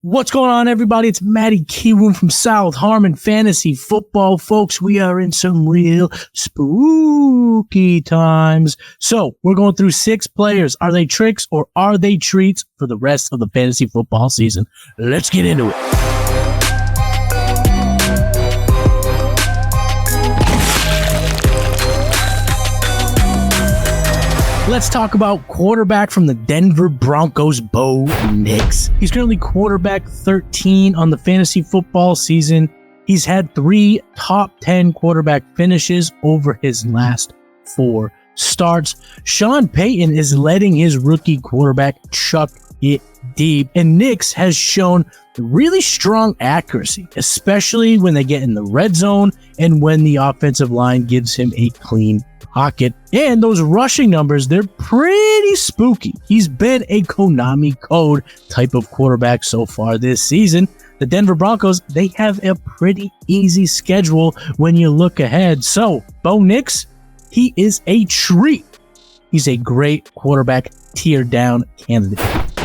What's going on, everybody? It's Matty Kiwoom from South Harmon Fantasy Football. Folks, we are in some real spooky times. So, we're going through 6 players. Are they tricks or are they treats for the rest of the fantasy football season? Let's get into it. Let's talk about quarterback from the Denver Broncos, Bo Nix. He's currently quarterback 13 on the fantasy football season. He's had 3 top 10 quarterback finishes over his last 4 starts. Sean Payton is letting his rookie quarterback chuck it deep, and Nix has shown really strong accuracy, especially when they get in the red zone and when the offensive line gives him a clean pocket. And those rushing numbers, they're pretty spooky. He's been a Konami code type of quarterback so far this season. The Denver Broncos, they have a pretty easy schedule when you look ahead. So, Bo Nix, he is a treat. He's a great quarterback tier down candidate.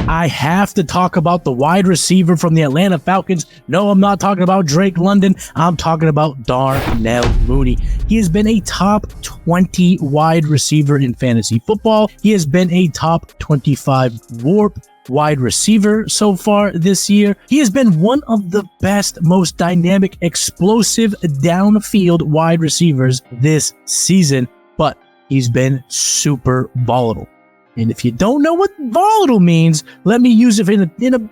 I have to talk about the wide receiver from the Atlanta Falcons. No, I'm not talking about Drake London. I'm talking about Darnell Mooney. He has been a top 20 wide receiver in fantasy football. He has been a top 25 warp wide receiver so far this year. He has been one of the best, most dynamic, explosive downfield wide receivers this season, but he's been super volatile. And if you don't know what volatile means, let me use it in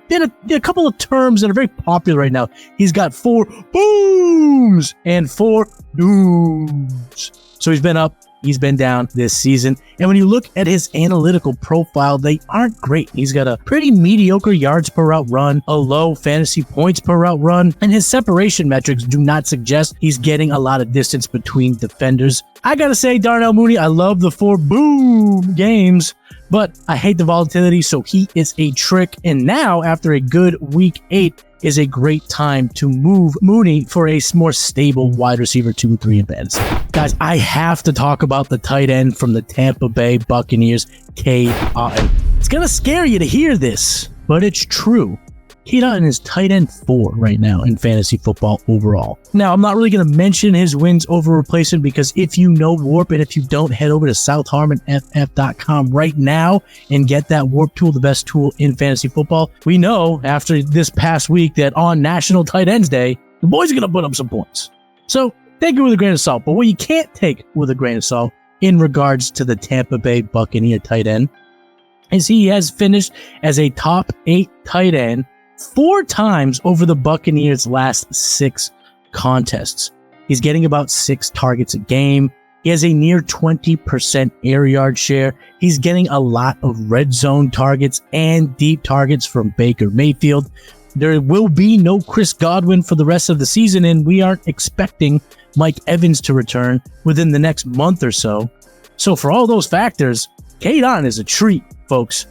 a couple of terms that are very popular right now. He's got 4 booms and 4 dooms. So he's been up, he's been down this season. And when you look at his analytical profile, they aren't great. He's got a pretty mediocre yards per route run, a low fantasy points per route run, and his separation metrics do not suggest he's getting a lot of distance between defenders. I gotta say, Darnell Mooney, I love the 4 boom games, but I hate the volatility, so he is a trick. And now, after a good week 8, is a great time to move Mooney for a more stable wide receiver 2 and 3 in fantasy. Guys, I have to talk about the tight end from the Tampa Bay Buccaneers, Cade Otton. It's gonna scare you to hear this, but it's true. Cade Otton is tight end 4 right now in fantasy football overall. Now, I'm not really going to mention his wins over replacement because if you know Warp and if you don't, head over to southharmonff.com right now and get that Warp tool, the best tool in fantasy football. We know after this past week that on National Tight Ends Day, the boys are going to put up some points. So take it with a grain of salt. But what you can't take with a grain of salt in regards to the Tampa Bay Buccaneer tight end is he has finished as a top 8 tight end 4 times over the Buccaneers' last 6 contests. He's getting about 6 targets a game. He has a near 20% air yard share. He's getting a lot of red zone targets and deep targets from Baker Mayfield. There will be no Chris Godwin for the rest of the season, and we aren't expecting Mike Evans to return within the next month or so. So for all those factors, Cade Otton is a treat, folks.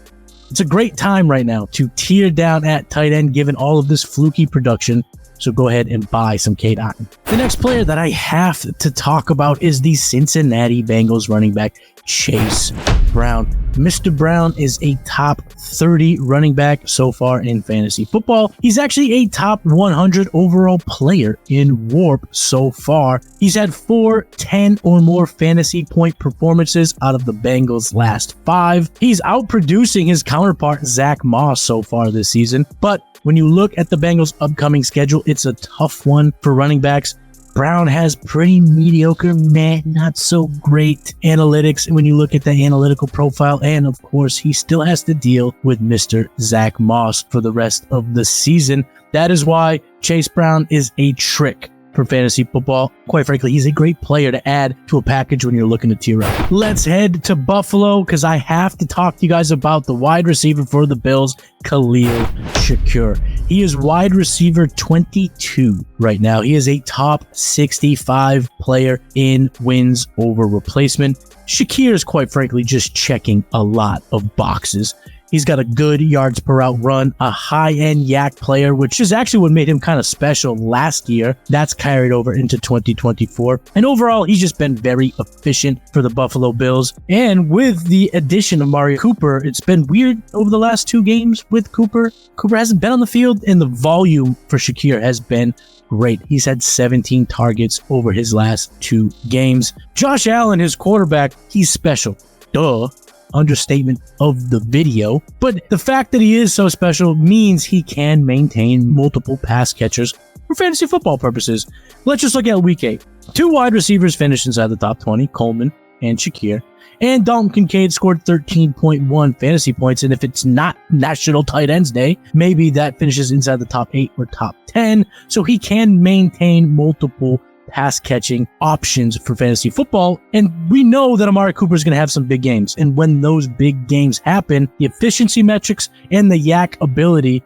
It's a great time right now to tear down at tight end given all of this fluky production. So go ahead and buy some Cade Otton. The next player that I have to talk about is the Cincinnati Bengals running back, Chase Brown. Mr. Brown is a top 30 running back so far in fantasy football. He's actually a top 100 overall player in Warp so far. He's had 4 10 or more fantasy point performances out of the Bengals' last 5. He's outproducing his counterpart Zach Moss so far this season. But when you look at the Bengals' upcoming schedule, it's a tough one for running backs. Brown has pretty mediocre, not so great analytics when you look at the analytical profile. And of course, he still has to deal with Mr. Zach Moss for the rest of the season. That is why Chase Brown is a trick for fantasy football. Quite frankly, he's a great player to add to a package when you're looking to tier up. Let's head to Buffalo because I have to talk to you guys about the wide receiver for the Bills, Khalil Shakir. He is wide receiver 22 right now. He is a top 65 player in wins over replacement. Shakir is quite frankly just checking a lot of boxes. He's got a good yards per route run, a high-end yak player, which is actually what made him kind of special last year. That's carried over into 2024. And overall, he's just been very efficient for the Buffalo Bills. And with the addition of Amari Cooper, it's been weird over the last 2 games with Cooper. Cooper hasn't been on the field, and the volume for Shakir has been great. He's had 17 targets over his last 2 games. Josh Allen, his quarterback, he's special. Duh. Understatement of the video, but the fact that he is so special means he can maintain multiple pass catchers for fantasy football purposes. Let's just look at week 8. 2 wide receivers finished inside the top 20, Coleman and Shakir, and Dalton Kincaid scored 13.1 fantasy points, and if it's not National Tight Ends Day, maybe that finishes inside the top 8 or top 10, so he can maintain multiple pass catching options for fantasy football. And we know that Amari Cooper is going to have some big games. And when those big games happen, the efficiency metrics and the yak ability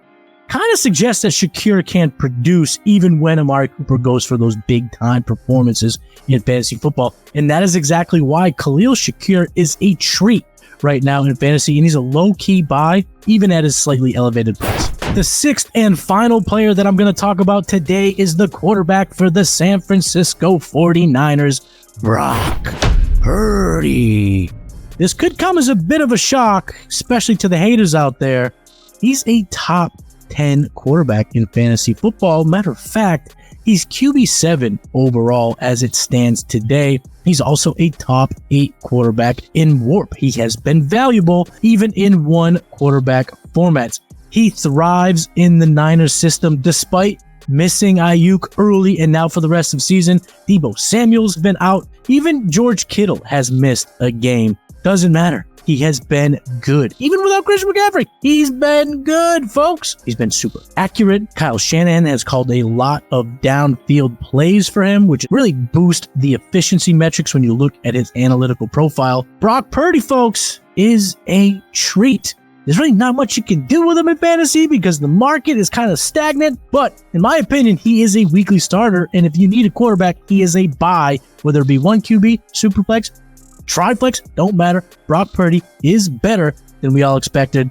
kind of suggests that Shakir can produce even when Amari Cooper goes for those big time performances in fantasy football. And that is exactly why Khalil Shakir is a treat right now in fantasy. And he's a low key buy, even at his slightly elevated price. The 6th and final player that I'm going to talk about today is the quarterback for the San Francisco 49ers, Brock Purdy. This could come as a bit of a shock, especially to the haters out there. He's a top 10 quarterback in fantasy football. Matter of fact, he's QB7 overall as it stands today. He's also a top 8 quarterback in WARP. He has been valuable even in 1 quarterback formats. He thrives in the Niners system despite missing Ayuk early and now for the rest of the season. Deebo Samuel's been out. Even George Kittle has missed a game. Doesn't matter. He has been good. Even without Christian McCaffrey, he's been good, folks. He's been super accurate. Kyle Shanahan has called a lot of downfield plays for him, which really boost the efficiency metrics when you look at his analytical profile. Brock Purdy, folks, is a treat. There's really not much you can do with him in fantasy because the market is kind of stagnant, but in my opinion, he is a weekly starter, and if you need a quarterback, he is a buy, whether it be 1 QB, Superflex, Triflex, don't matter. Brock Purdy is better than we all expected.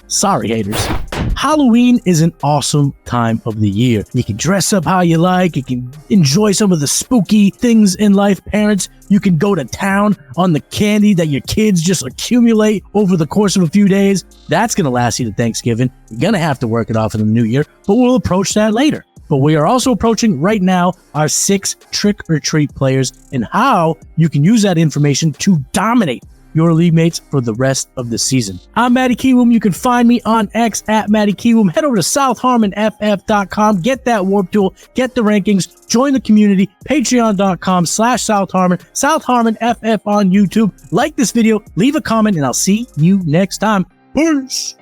Sorry, haters. Halloween is an awesome time of the year. You can dress up how you like. You can enjoy some of the spooky things in life. Parents, you can go to town on the candy that your kids just accumulate over the course of a few days. That's going to last you to Thanksgiving. You're going to have to work it off in the new year, but we'll approach that later. But we are also approaching right now our 6 trick-or-treat players and how you can use that information to dominate your league mates for the rest of the season. I'm Matty Kiwoom. You can find me on X at Matty Kiwoom. Head over to SouthHarmonFF.com. Get that warp tool. Get the rankings. Join the community. Patreon.com/SouthHarmon. SouthHarmonFF on YouTube. Like this video. Leave a comment, and I'll see you next time. Peace.